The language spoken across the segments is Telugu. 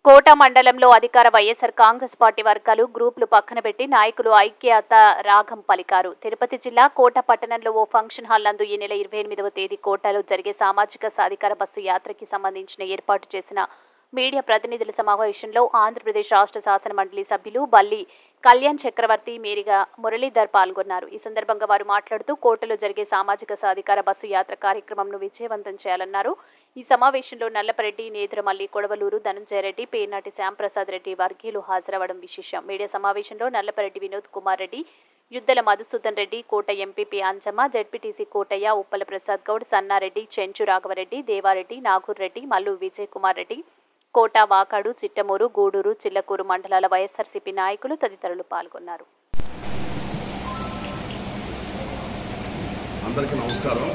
కోట మండలంలో అధికార వైఎస్ఆర్ కాంగ్రెస్ పార్టీ వర్గాలు గ్రూపులు పక్కన పెట్టి నాయకులు ఐక్యత రాగం పలికారు. తిరుపతి జిల్లా కోట పట్టణంలో ఓ ఫంక్షన్ హాల్ నందు ఈ నెల 28వ తేదీ కోటలో జరిగే సామాజిక సాధికార బస్సు యాత్రకి సంబంధించిన ఏర్పాటు చేసిన మీడియా ప్రతినిధుల సమావేశంలో ఆంధ్రప్రదేశ్ రాష్ట్ర శాసన మండలి సభ్యులు బల్లి కళ్యాణ్ చక్రవర్తి మేరిగా మురళీధర్ పాల్గొన్నారు. ఈ సందర్భంగా వారు మాట్లాడుతూ కోటలో జరిగే సామాజిక సాధికార బస్సు యాత్ర కార్యక్రమంను విజయవంతం చేయాలన్నారు. ఈ సమావేశంలో నల్లపరెడ్డి, నేదురమల్లి, కొడవలూరు, ధనంజయరెడ్డి, పేర్నాటి శ్యాంప్రసాద్ రెడ్డి వర్గీయులు హాజరవడం విశేషం. మీడియా సమావేశంలో నల్లపరెడ్డి వినోద్ కుమార్ రెడ్డి, యుద్దల మధుసూదన్ రెడ్డి, కోట ఎంపీపీ అంజమ్మ, జెడ్పీటీసీ కోటయ్య, ఉప్పల ప్రసాద్ గౌడ్, సన్నారెడ్డి, చెంచు రాఘవరెడ్డి, దేవారెడ్డి, నాగూర్ రెడ్డి, మల్లు విజయ్ కుమార్ రెడ్డి, కోట, వాకాడు, చిట్టమూరు, గూడూరు, చిల్లకూరు మండలాల వైఎస్ఆర్సీపీ నాయకులు తదితరులు పాల్గొన్నారు. అందరికీ నమస్కారం.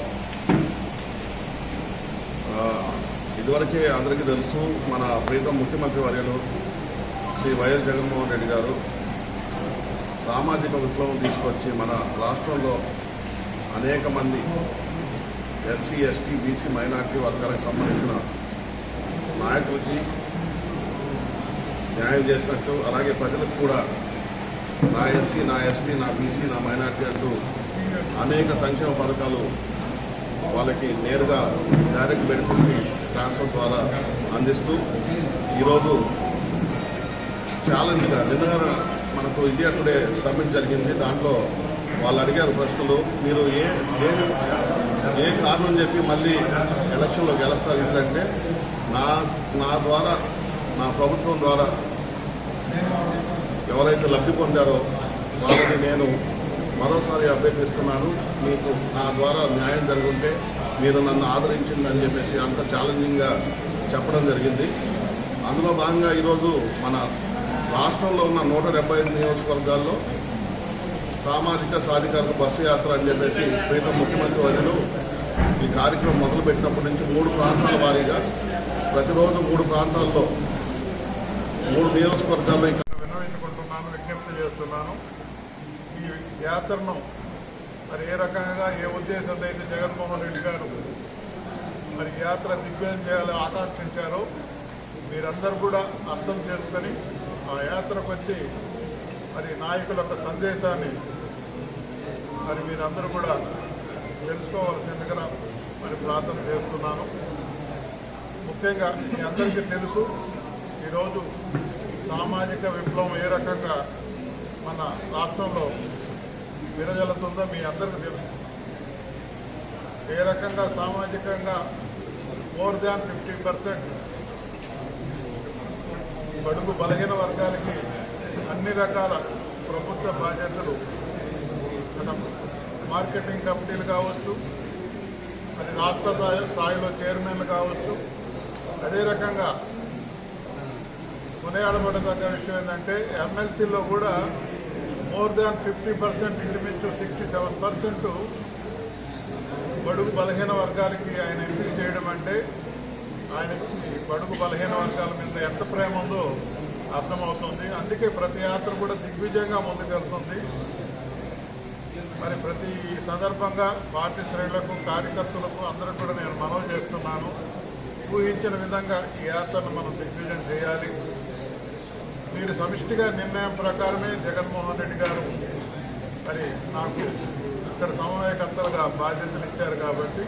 ఇదివరకే అందరికీ తెలుసు, మన ప్రీతం ముఖ్యమంత్రి వర్యులు శ్రీ వైఎస్ జగన్మోహన్ రెడ్డి గారు సామాజిక విప్లవం తీసుకొచ్చి మన రాష్ట్రంలో అనేక మంది ఎస్సీ, ఎస్టీ, బీసీ, మైనార్టీ వర్గాలకు సంబంధించిన నాయకులకి న్యాయం చేసినట్టు, అలాగే ప్రజలకు కూడా నా ఎస్సీ, నా ఎస్టీ, నా బీసీ, నా మైనార్టీ అంటూ అనేక సంక్షేమ పథకాలు వాళ్ళకి నేరుగా డైరెక్ట్ బెనిఫిట్ ట్రాన్స్ఫర్ ద్వారా అందిస్తూ ఈరోజు ఛాలెంజ్గా నిన్న మనకు ఇండియా టుడే సమ్మిట్ జరిగింది. దాంట్లో వాళ్ళు అడిగారు ప్రశ్నలు, మీరు ఏ కారణం చెప్పి మళ్ళీ ఎలక్షన్లో గెలుస్తారు ఎందుకంటే నా ద్వారా, నా ప్రభుత్వం ద్వారా ఎవరైతే లబ్ధి పొందారో వాళ్ళని నేను మరోసారి అభ్యర్థిస్తున్నాను. మీకు నా ద్వారా న్యాయం జరుగుంటే మీరు నన్ను ఆదరించిందని చెప్పేసి అంత ఛాలెంజింగ్గా చెప్పడం జరిగింది. అందులో భాగంగా ఈరోజు మన రాష్ట్రంలో ఉన్న 175 నియోజకవర్గాల్లో సామాజిక సాధికారత బస్సు యాత్ర అని చెప్పేసి ప్రీతం ముఖ్యమంత్రి వర్యులు ఈ కార్యక్రమం మొదలుపెట్టినప్పటి నుంచి 3 ప్రాంతాల వారీగా ప్రతిరోజు 3 ప్రాంతాల్లో 3 నియోజకవర్గాల్లో విన్నవించుకుంటున్నాను, విజ్ఞప్తి చేస్తున్నాను. ఈ యాత్రను మరి ఏ రకంగా, ఏ ఉద్దేశంతో అయితే జగన్మోహన్ రెడ్డి గారు మరి యాత్ర దిగ్విజయం చేయాలని ఆకాంక్షించారో మీరందరూ కూడా అర్థం చేసుకొని ఆ యాత్రకు వచ్చి మరి నాయకుల యొక్క సందేశాన్ని మరి మీరందరూ కూడా తెలుసుకోవాల్సిందిగా మరి ప్రార్థన చేస్తున్నాను. ముఖ్యంగా మీ అందరికీ తెలుసు, ఈరోజు సామాజిక విప్లవం ఏ రకంగా మన రాష్ట్రంలో విరజల్లుతుందో మీ అందరికీ తెలుసు. ఏ రకంగా సామాజికంగా మోర్ దాన్ 50% బడుగు బలహీన వర్గాలకి అన్ని రకాల ప్రభుత్వ బాధ్యతలు, మార్కెటింగ్ కమిటీలు కావచ్చు, మరి రాష్ట్ర స్థాయిలో చైర్మన్లు కావచ్చు. అదే రకంగా కొనియాడబడదగ్గ విషయం ఏంటంటే ఎమ్మెల్సీలో కూడా మోర్ దాన్ 50%, ఇంచుమించు 67% బడుగు బలహీన వర్గాలకి ఆయన ఎంపిక చేయడం అంటే ఆయనకి బడుగు బలహీన వర్గాల మీద ఎంత ప్రేమ ఉందో అర్థమవుతుంది. అందుకే ప్రతి యాత్ర కూడా దిగ్విజయంగా ముందుకెళ్తుంది. మరి ప్రతి సందర్భంగా పార్టీ శ్రేణులకు, కార్యకర్తలకు అందరూ కూడా నేను మనవి చేస్తున్నాను, ఊహించిన విధంగా ఈ యాత్రను మనం దిగ్విజయం చేయాలి. మీరు సమిష్టిగా నిర్ణయం ప్రకారమే జగన్మోహన్ రెడ్డి గారు మరి నాకు ఇక్కడ సమన్వయకర్తలుగా బాధ్యతలు ఇచ్చారు కాబట్టి